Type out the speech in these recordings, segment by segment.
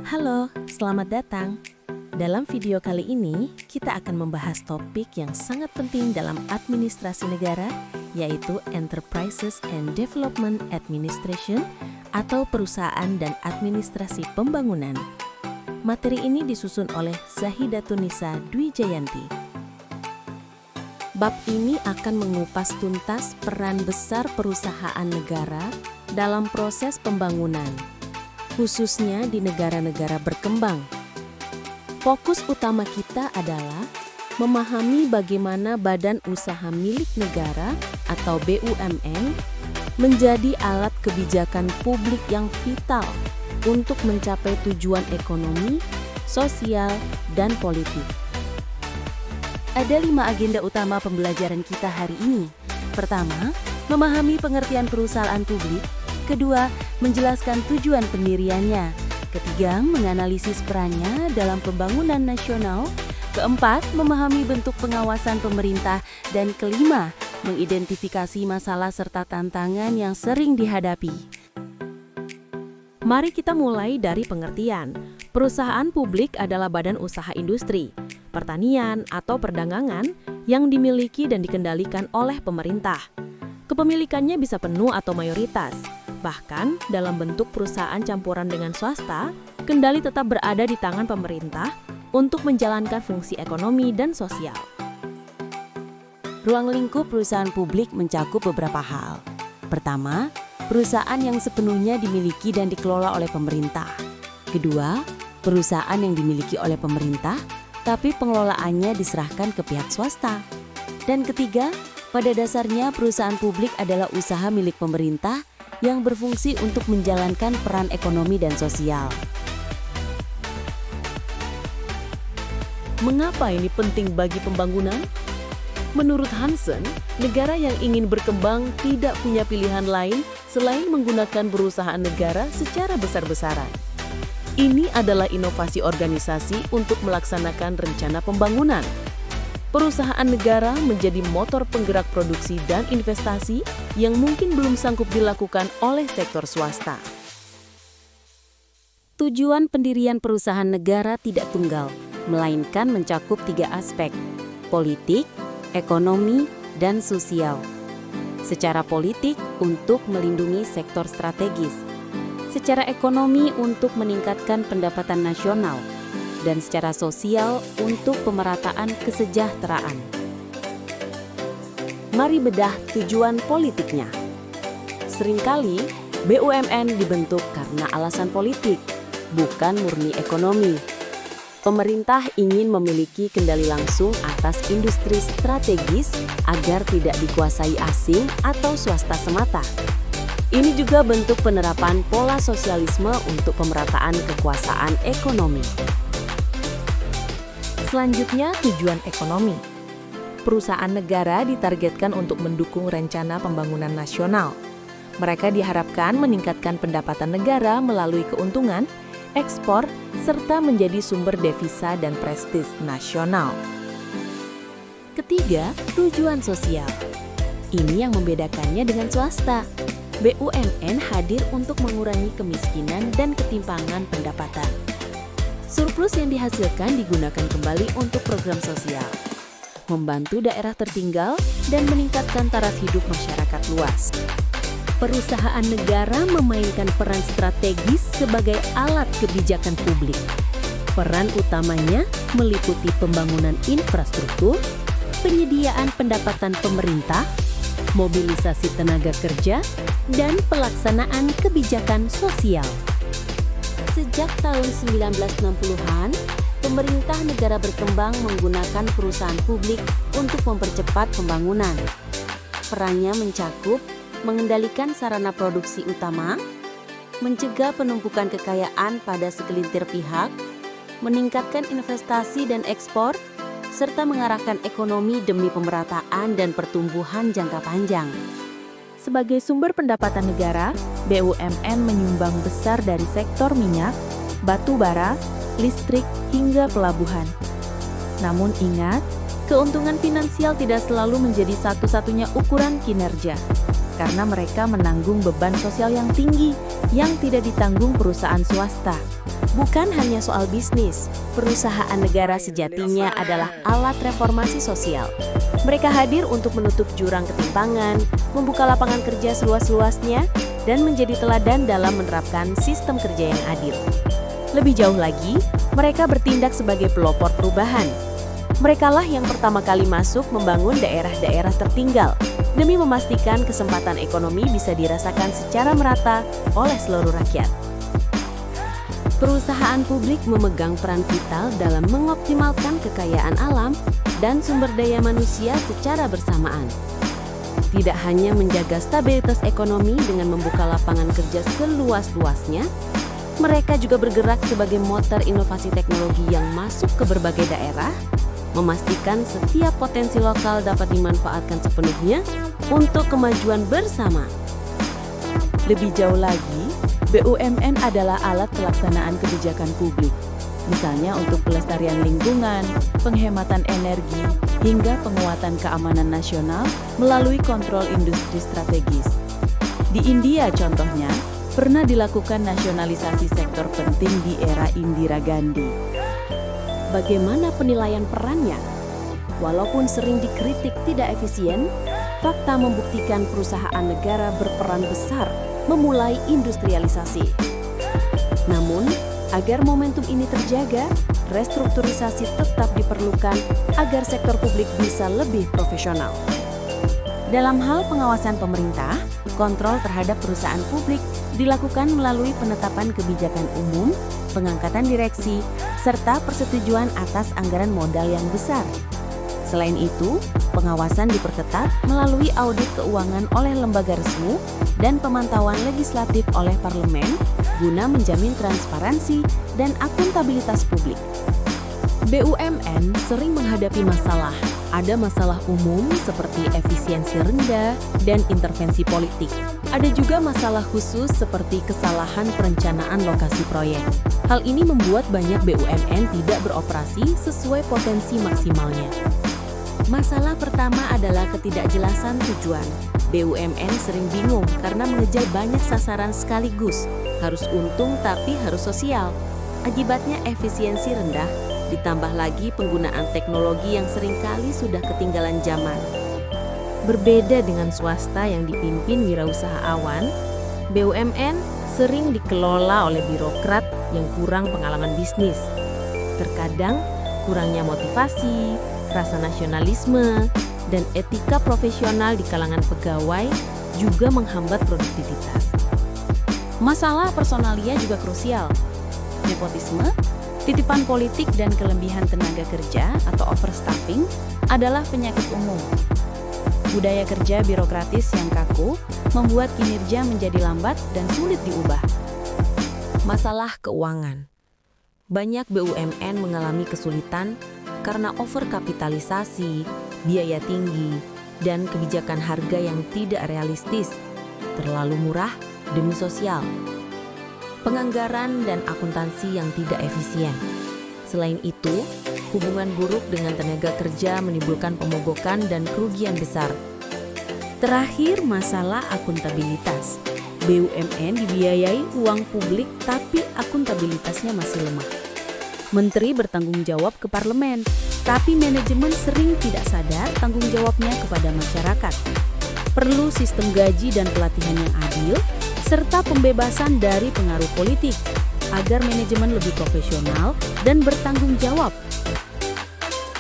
Halo, selamat datang. Dalam video kali ini, kita akan membahas topik yang sangat penting dalam administrasi negara, yaitu Enterprises and Development Administration atau perusahaan dan administrasi pembangunan. Materi ini disusun oleh Zahidatun-Nisa Dwi Jayanti. Bab ini akan mengupas tuntas peran besar perusahaan negara dalam proses pembangunan, khususnya di negara-negara berkembang. Fokus utama kita adalah memahami bagaimana badan usaha milik negara atau BUMN menjadi alat kebijakan publik yang vital untuk mencapai tujuan ekonomi, sosial, dan politik. Ada 5 agenda utama pembelajaran kita hari ini. Pertama, memahami pengertian perusahaan publik. Kedua, menjelaskan tujuan pendiriannya. Ketiga, menganalisis perannya dalam pembangunan nasional. Keempat, memahami bentuk pengawasan pemerintah. Dan kelima, mengidentifikasi masalah serta tantangan yang sering dihadapi. Mari kita mulai dari pengertian. Perusahaan publik adalah badan usaha industri, pertanian, atau perdagangan yang dimiliki dan dikendalikan oleh pemerintah. Kepemilikannya bisa penuh atau mayoritas. Bahkan, dalam bentuk perusahaan campuran dengan swasta, kendali tetap berada di tangan pemerintah untuk menjalankan fungsi ekonomi dan sosial. Ruang lingkup perusahaan publik mencakup beberapa hal. Pertama, perusahaan yang sepenuhnya dimiliki dan dikelola oleh pemerintah. Kedua, perusahaan yang dimiliki oleh pemerintah, tapi pengelolaannya diserahkan ke pihak swasta. Dan ketiga, pada dasarnya perusahaan publik adalah usaha milik pemerintah yang berfungsi untuk menjalankan peran ekonomi dan sosial. Mengapa ini penting bagi pembangunan? Menurut Hansen, negara yang ingin berkembang tidak punya pilihan lain selain menggunakan perusahaan negara secara besar-besaran. Ini adalah inovasi organisasi untuk melaksanakan rencana pembangunan. Perusahaan negara menjadi motor penggerak produksi dan investasi yang mungkin belum sanggup dilakukan oleh sektor swasta. Tujuan pendirian perusahaan negara tidak tunggal, melainkan mencakup 3 aspek: politik, ekonomi, dan sosial. Secara politik, untuk melindungi sektor strategis. Secara ekonomi, untuk meningkatkan pendapatan nasional. Dan secara sosial untuk pemerataan kesejahteraan. Mari bedah tujuan politiknya. Seringkali BUMN dibentuk karena alasan politik, bukan murni ekonomi. Pemerintah ingin memiliki kendali langsung atas industri strategis agar tidak dikuasai asing atau swasta semata. Ini juga bentuk penerapan pola sosialisme untuk pemerataan kekuasaan ekonomi. Selanjutnya, tujuan ekonomi. Perusahaan negara ditargetkan untuk mendukung rencana pembangunan nasional. Mereka diharapkan meningkatkan pendapatan negara melalui keuntungan, ekspor, serta menjadi sumber devisa dan prestis nasional. Ketiga, tujuan sosial. Ini yang membedakannya dengan swasta. BUMN hadir untuk mengurangi kemiskinan dan ketimpangan pendapatan. Surplus yang dihasilkan digunakan kembali untuk program sosial, membantu daerah tertinggal, dan meningkatkan taraf hidup masyarakat luas. Perusahaan negara memainkan peran strategis sebagai alat kebijakan publik. Peran utamanya meliputi pembangunan infrastruktur, penyediaan pendapatan pemerintah, mobilisasi tenaga kerja, dan pelaksanaan kebijakan sosial. Sejak tahun 1960-an, pemerintah negara berkembang menggunakan perusahaan publik untuk mempercepat pembangunan. Perannya mencakup mengendalikan sarana produksi utama, mencegah penumpukan kekayaan pada segelintir pihak, meningkatkan investasi dan ekspor, serta mengarahkan ekonomi demi pemerataan dan pertumbuhan jangka panjang. Sebagai sumber pendapatan negara, BUMN menyumbang besar dari sektor minyak, batu bara, listrik, hingga pelabuhan. Namun ingat, keuntungan finansial tidak selalu menjadi satu-satunya ukuran kinerja, karena mereka menanggung beban sosial yang tinggi yang tidak ditanggung perusahaan swasta. Bukan hanya soal bisnis, perusahaan negara sejatinya adalah alat reformasi sosial. Mereka hadir untuk menutup jurang ketimpangan, membuka lapangan kerja seluas-luasnya, dan menjadi teladan dalam menerapkan sistem kerja yang adil. Lebih jauh lagi, mereka bertindak sebagai pelopor perubahan. Merekalah yang pertama kali masuk membangun daerah-daerah tertinggal, demi memastikan kesempatan ekonomi bisa dirasakan secara merata oleh seluruh rakyat. Perusahaan publik memegang peran vital dalam mengoptimalkan kekayaan alam dan sumber daya manusia secara bersamaan. Tidak hanya menjaga stabilitas ekonomi dengan membuka lapangan kerja seluas-luasnya, mereka juga bergerak sebagai motor inovasi teknologi yang masuk ke berbagai daerah, memastikan setiap potensi lokal dapat dimanfaatkan sepenuhnya untuk kemajuan bersama. Lebih jauh lagi, BUMN adalah alat pelaksanaan kebijakan publik, misalnya untuk pelestarian lingkungan, penghematan energi, hingga penguatan keamanan nasional melalui kontrol industri strategis. Di India contohnya, pernah dilakukan nasionalisasi sektor penting di era Indira Gandhi. Bagaimana penilaian perannya? Walaupun sering dikritik tidak efisien, fakta membuktikan perusahaan negara berperan besar memulai industrialisasi. Namun, agar momentum ini terjaga, restrukturisasi tetap diperlukan agar sektor publik bisa lebih profesional. Dalam hal pengawasan pemerintah, kontrol terhadap perusahaan publik dilakukan melalui penetapan kebijakan umum, pengangkatan direksi, serta persetujuan atas anggaran modal yang besar. Selain itu, pengawasan diperketat melalui audit keuangan oleh lembaga resmi dan pemantauan legislatif oleh parlemen guna menjamin transparansi dan akuntabilitas publik. BUMN sering menghadapi masalah. Ada masalah umum seperti efisiensi rendah dan intervensi politik. Ada juga masalah khusus seperti kesalahan perencanaan lokasi proyek. Hal ini membuat banyak BUMN tidak beroperasi sesuai potensi maksimalnya. Masalah pertama adalah ketidakjelasan tujuan. BUMN sering bingung karena mengejar banyak sasaran sekaligus. Harus untung tapi harus sosial. Akibatnya efisiensi rendah, ditambah lagi penggunaan teknologi yang seringkali sudah ketinggalan zaman. Berbeda dengan swasta yang dipimpin wirausahawan, BUMN sering dikelola oleh birokrat yang kurang pengalaman bisnis. Terkadang kurangnya motivasi, rasa nasionalisme, dan etika profesional di kalangan pegawai juga menghambat produktivitas. Masalah personalia juga krusial. Nepotisme, titipan politik, dan kelebihan tenaga kerja atau overstaffing adalah penyakit umum. Budaya kerja birokratis yang kaku membuat kinerja menjadi lambat dan sulit diubah. Masalah keuangan. Banyak BUMN mengalami kesulitan karena overkapitalisasi, biaya tinggi, dan kebijakan harga yang tidak realistis, terlalu murah demi sosial, penganggaran dan akuntansi yang tidak efisien. Selain itu, hubungan buruk dengan tenaga kerja menimbulkan pemogokan dan kerugian besar. Terakhir, masalah akuntabilitas. BUMN dibiayai uang publik tapi akuntabilitasnya masih lemah. Menteri bertanggung jawab ke parlemen, tapi manajemen sering tidak sadar tanggung jawabnya kepada masyarakat. Perlu sistem gaji dan pelatihan yang adil, serta pembebasan dari pengaruh politik, agar manajemen lebih profesional dan bertanggung jawab.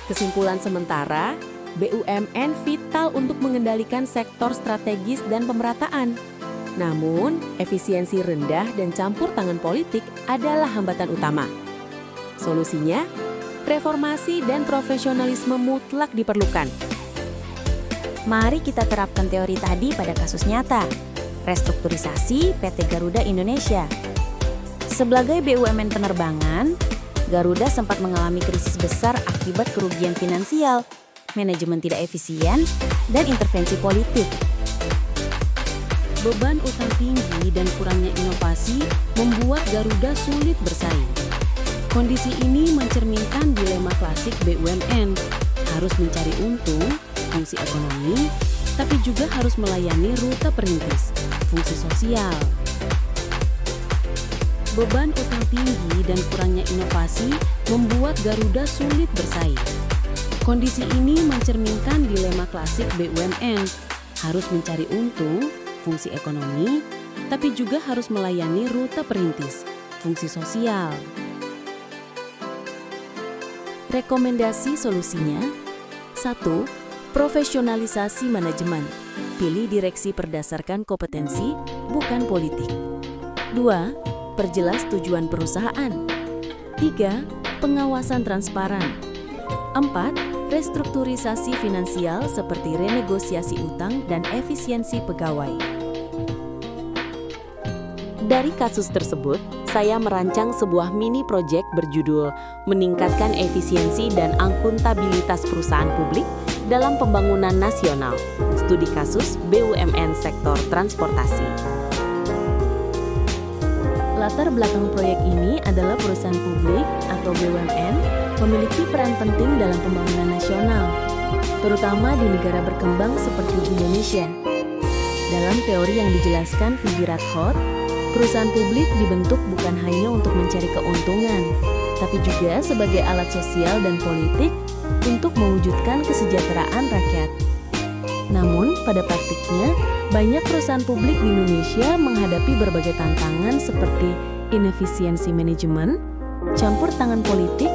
Kesimpulan sementara, BUMN vital untuk mengendalikan sektor strategis dan pemerataan. Namun, efisiensi rendah dan campur tangan politik adalah hambatan utama. Solusinya, reformasi dan profesionalisme mutlak diperlukan. Mari kita terapkan teori tadi pada kasus nyata, restrukturisasi PT Garuda Indonesia. Sebagai BUMN penerbangan, Garuda sempat mengalami krisis besar akibat kerugian finansial, manajemen tidak efisien, dan intervensi politik. Beban utang tinggi dan kurangnya inovasi membuat Garuda sulit bersaing. Kondisi ini mencerminkan dilema klasik BUMN, harus mencari untung, fungsi ekonomi, tapi juga harus melayani rute perintis, fungsi sosial. Beban utang tinggi dan kurangnya inovasi membuat Garuda sulit bersaing. Kondisi ini mencerminkan dilema klasik BUMN, harus mencari untung, fungsi ekonomi, tapi juga harus melayani rute perintis, fungsi sosial. Rekomendasi solusinya: 1. Profesionalisasi manajemen. Pilih direksi berdasarkan kompetensi, bukan politik. 2. Perjelas tujuan perusahaan. 3. Pengawasan transparan. 4. Restrukturisasi finansial seperti renegosiasi utang dan efisiensi pegawai. Dari kasus tersebut, saya merancang sebuah mini project berjudul Meningkatkan Efisiensi dan Akuntabilitas Perusahaan Publik dalam Pembangunan Nasional. Studi kasus BUMN sektor transportasi. Latar belakang proyek ini adalah perusahaan publik atau BUMN memiliki peran penting dalam pembangunan nasional, terutama di negara berkembang seperti Indonesia. Dalam teori yang dijelaskan Phoebe Radford, perusahaan publik dibentuk bukan hanya untuk mencari keuntungan, tapi juga sebagai alat sosial dan politik untuk mewujudkan kesejahteraan rakyat. Namun, pada praktiknya, banyak perusahaan publik di Indonesia menghadapi berbagai tantangan seperti inefisiensi manajemen, campur tangan politik,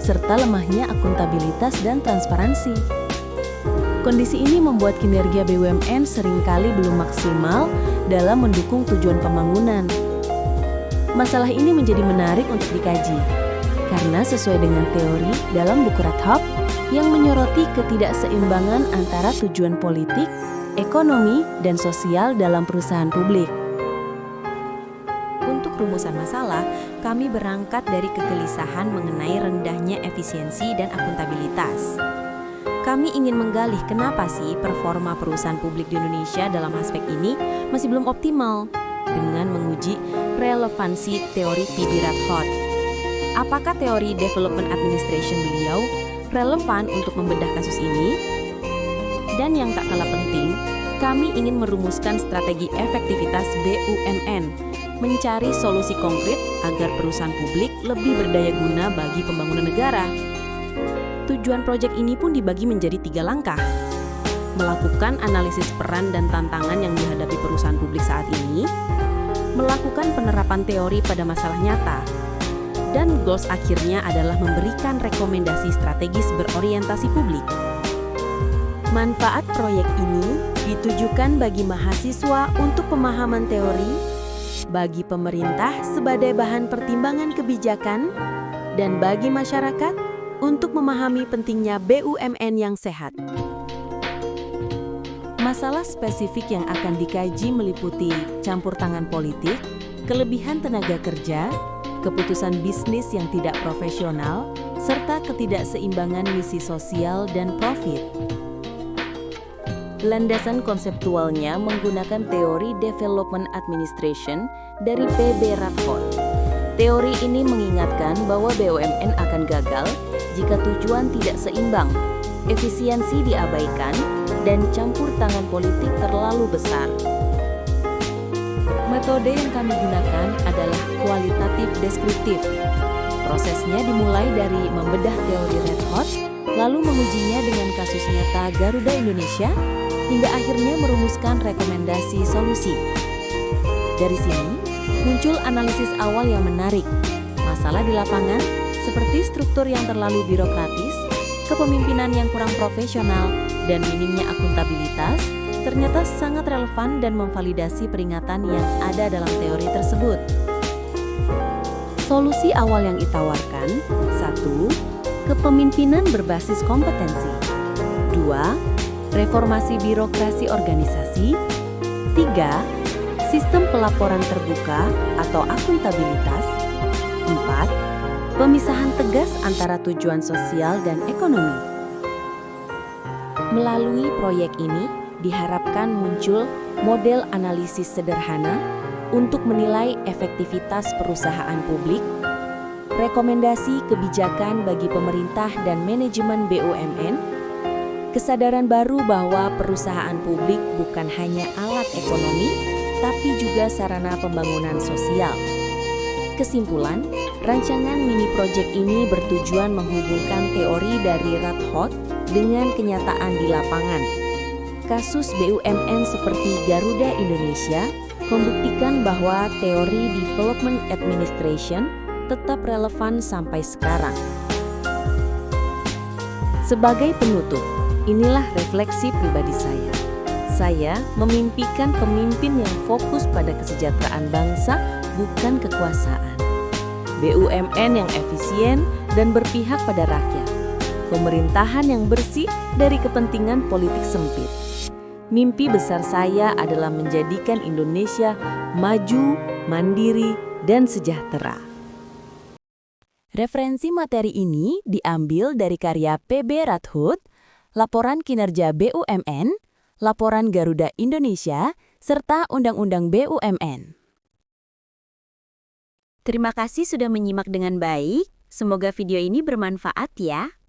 serta lemahnya akuntabilitas dan transparansi. Kondisi ini membuat kinerja BUMN seringkali belum maksimal dalam mendukung tujuan pembangunan. Masalah ini menjadi menarik untuk dikaji, karena sesuai dengan teori dalam buku Radhop yang menyoroti ketidakseimbangan antara tujuan politik, ekonomi, dan sosial dalam perusahaan publik. Untuk rumusan masalah, kami berangkat dari kegelisahan mengenai rendahnya efisiensi dan akuntabilitas. Kami ingin menggali kenapa sih performa perusahaan publik di Indonesia dalam aspek ini masih belum optimal, dengan menguji relevansi teori Phoebe Radford. Apakah teori development administration beliau relevan untuk membedah kasus ini? Dan yang tak kalah penting, kami ingin merumuskan strategi efektivitas BUMN, mencari solusi konkret agar perusahaan publik lebih berdaya guna bagi pembangunan negara. Tujuan proyek ini pun dibagi menjadi 3 langkah. Melakukan analisis peran dan tantangan yang dihadapi perusahaan publik saat ini, melakukan penerapan teori pada masalah nyata, dan goals akhirnya adalah memberikan rekomendasi strategis berorientasi publik. Manfaat proyek ini ditujukan bagi mahasiswa untuk pemahaman teori, bagi pemerintah sebagai bahan pertimbangan kebijakan, dan bagi masyarakat untuk memahami pentingnya BUMN yang sehat. Masalah spesifik yang akan dikaji meliputi campur tangan politik, kelebihan tenaga kerja, keputusan bisnis yang tidak profesional, serta ketidakseimbangan misi sosial dan profit. Landasan konseptualnya menggunakan teori Development Administration dari P.B. Radford. Teori ini mengingatkan bahwa BUMN akan gagal jika tujuan tidak seimbang, efisiensi diabaikan, dan campur tangan politik terlalu besar. Metode yang kami gunakan adalah kualitatif deskriptif. Prosesnya dimulai dari membedah teori Radford, lalu mengujinya dengan kasus nyata Garuda Indonesia, hingga akhirnya merumuskan rekomendasi solusi. Dari sini, muncul analisis awal yang menarik. Masalah di lapangan, seperti struktur yang terlalu birokratis, kepemimpinan yang kurang profesional, dan minimnya akuntabilitas, ternyata sangat relevan dan memvalidasi peringatan yang ada dalam teori tersebut. Solusi awal yang ditawarkan: 1. Kepemimpinan berbasis kompetensi. 2. Reformasi birokrasi organisasi. 3. Sistem pelaporan terbuka atau akuntabilitas. 4. Pemisahan tegas antara tujuan sosial dan ekonomi. Melalui proyek ini, diharapkan muncul model analisis sederhana untuk menilai efektivitas perusahaan publik, rekomendasi kebijakan bagi pemerintah dan manajemen BUMN, kesadaran baru bahwa perusahaan publik bukan hanya alat ekonomi, tapi juga sarana pembangunan sosial. Kesimpulan, rancangan mini project ini bertujuan menghubungkan teori dari Radhot dengan kenyataan di lapangan. Kasus BUMN seperti Garuda Indonesia membuktikan bahwa teori Development Administration tetap relevan sampai sekarang. Sebagai penutup, inilah refleksi pribadi saya. Saya memimpikan pemimpin yang fokus pada kesejahteraan bangsa, bukan kekuasaan. BUMN yang efisien dan berpihak pada rakyat. Pemerintahan yang bersih dari kepentingan politik sempit. Mimpi besar saya adalah menjadikan Indonesia maju, mandiri, dan sejahtera. Referensi materi ini diambil dari karya PB Radhut, Laporan Kinerja BUMN, Laporan Garuda Indonesia, serta Undang-Undang BUMN. Terima kasih sudah menyimak dengan baik. Semoga video ini bermanfaat ya.